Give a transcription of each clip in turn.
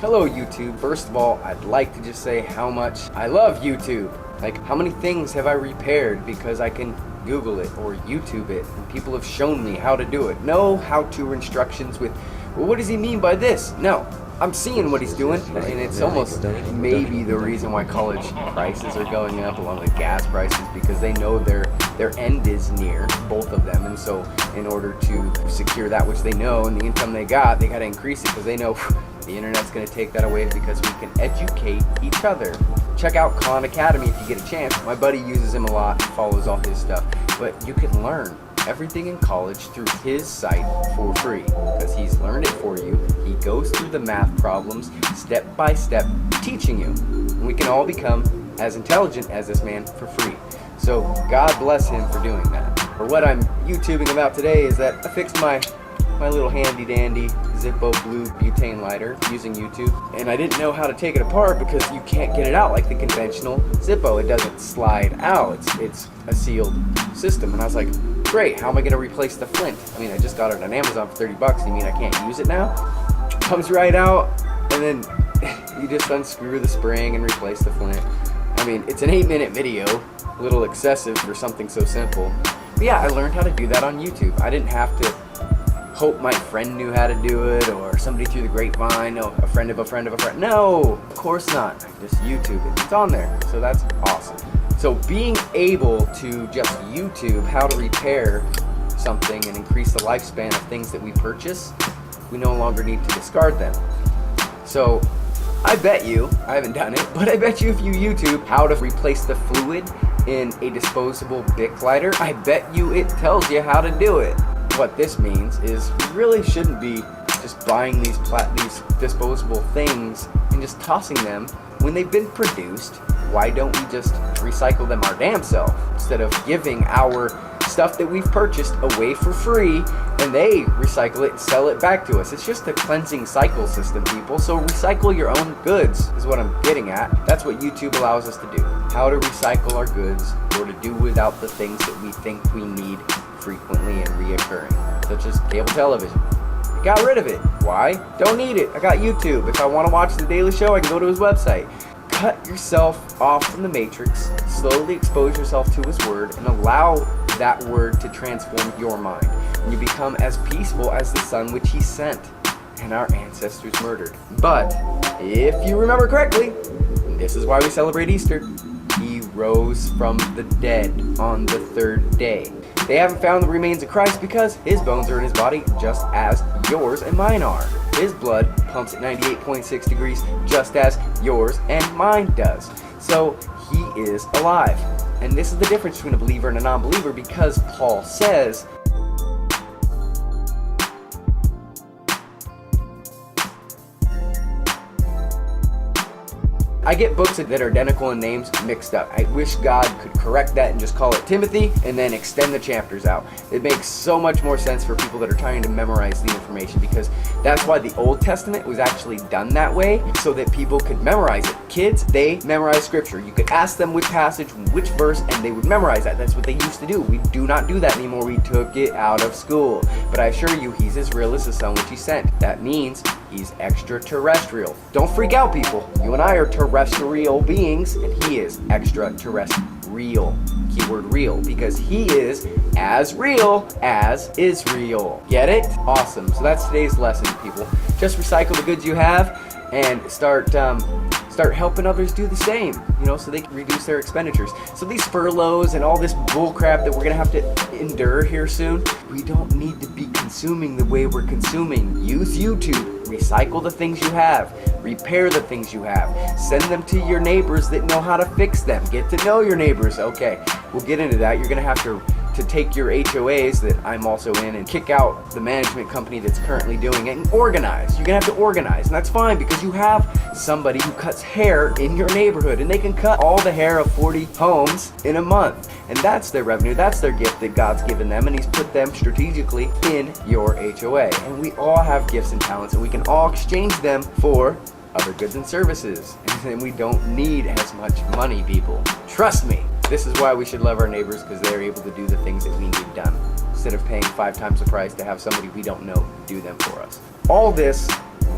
Hello YouTube. First of all, I'd like to just say how much I love YouTube. Like, how many things have I repaired because I can Google it or YouTube it, and people have shown me how to do it. No how-to instructions with, well, what does he mean by this? No, I'm seeing what he's doing, and it's almost maybe the reason why college prices are going up along with gas prices, because they know their end is near, both of them, and so in order to secure that which they know and the income they got to increase it, because they know the internet's going to take that away, because we can educate each other. Check out Khan Academy if you get a chance. My buddy uses him a lot and follows all his stuff, but you can learn everything in college through his site for free, because he's learned it for you. He goes through the math problems step by step, teaching you, and we can all become as intelligent as this man for free. So God bless him for doing that. For what I'm YouTubing about today is that I fixed my little handy dandy Zippo blue butane lighter using YouTube, and I didn't know how to take it apart because you can't get it out like the conventional Zippo. It doesn't slide out. It's a sealed system, and I was like, great, how am I going to replace the flint? I mean, I just got it on Amazon for 30 bucks. You mean I can't use it now? Comes right out, and then you just unscrew the spring and replace the flint. I mean, it's an 8-minute video, a little excessive for something so simple. But yeah, I learned how to do that on YouTube. I didn't have to hope my friend knew how to do it, or somebody through the grapevine, no, a friend of a friend of a friend. No, of course not. I just YouTube it. It's on there, so that's awesome. So being able to just YouTube how to repair something and increase the lifespan of things that we purchase, we no longer need to discard them. So I bet you, I haven't done it, but I bet you if you YouTube how to replace the fluid in a disposable Bic lighter, I bet you it tells you how to do it. What this means is we really shouldn't be just buying these disposable things and just tossing them when they've been produced. Why don't we just recycle them our damn self, instead of giving our stuff that we've purchased away for free and they recycle it and sell it back to us? It's just a cleansing cycle system, people. So recycle your own goods is what I'm getting at. That's what YouTube allows us to do. How to recycle our goods, or to do without the things that we think we need frequently and reoccurring, such as cable television. I got rid of it. Why? Don't need it. I got YouTube. If I want to watch The Daily Show, I can go to his website. Cut yourself off from the matrix, slowly expose yourself to his word, and allow that word to transform your mind. And you become as peaceful as the sun which he sent and our ancestors murdered. But if you remember correctly, this is why we celebrate Easter. He rose from the dead on the third day. They haven't found the remains of Christ because his bones are in his body just as yours and mine are. His blood pumps at 98.6 degrees just as yours and mine does. So he is alive. And this is the difference between a believer and a non-believer, because Paul says, I get books that are identical in names mixed up. I wish God could correct that and just call it Timothy and then extend the chapters out. It makes so much more sense for people that are trying to memorize the information, because that's why the Old Testament was actually done that way, so that people could memorize it. Kids, they memorize scripture. You could ask them which passage, which verse, and they would memorize that. That's what they used to do. We do not do that anymore. We took it out of school. But I assure you, he's as real as the sun which he sent. That means he's extraterrestrial. Don't freak out, people. You and I are terrestrial beings, and he is extraterrestrial. Keyword real, because he is as real as Israel. Get it? Awesome. So that's today's lesson, people. Just recycle the goods you have and start helping others do the same, so they can reduce their expenditures. So these furloughs and all this bull crap that we're gonna have to endure here soon, we don't need to be consuming the way we're consuming. Use YouTube. Recycle the things you have. Repair the things you have. Send them to your neighbors that know how to fix them. Get to know your neighbors. Okay, we'll get into that. You're gonna have to take your HOAs that I'm also in and kick out the management company that's currently doing it and organize. You're gonna have to organize, and that's fine, because you have somebody who cuts hair in your neighborhood, and they can cut all the hair of 40 homes in a month, and that's their revenue. That's their gift that God's given them, and he's put them strategically in your HOA. And we all have gifts and talents, and we can all exchange them for other goods and services, and we don't need as much money, people. Trust me. This is why we should love our neighbors, because they're able to do the things that we need done, instead of paying 5 times the price to have somebody we don't know do them for us. All this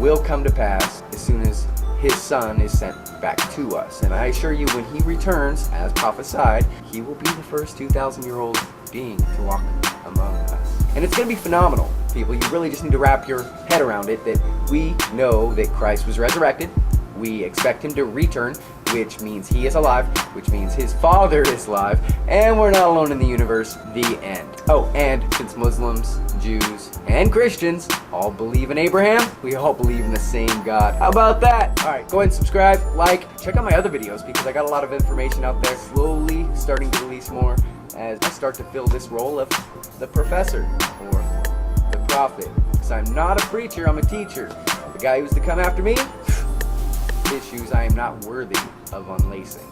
will come to pass as soon as his son is sent back to us. And I assure you, when he returns, as prophesied, he will be the first 2,000-year-old being to walk among us. And it's going to be phenomenal, people. You really just need to wrap your head around it, that we know that Christ was resurrected. We expect him to return, which means he is alive, which means his Father is alive, and we're not alone in the universe. The end. Oh, and since Muslims, Jews, and Christians all believe in Abraham, we all believe in the same God. How about that? Alright, go ahead and subscribe, like, check out my other videos because I got a lot of information out there. Slowly starting to release more as I start to fill this role of the professor or the prophet. Because I'm not a preacher, I'm a teacher. The guy who's to come after me, his shoes I am not worthy of unlacing.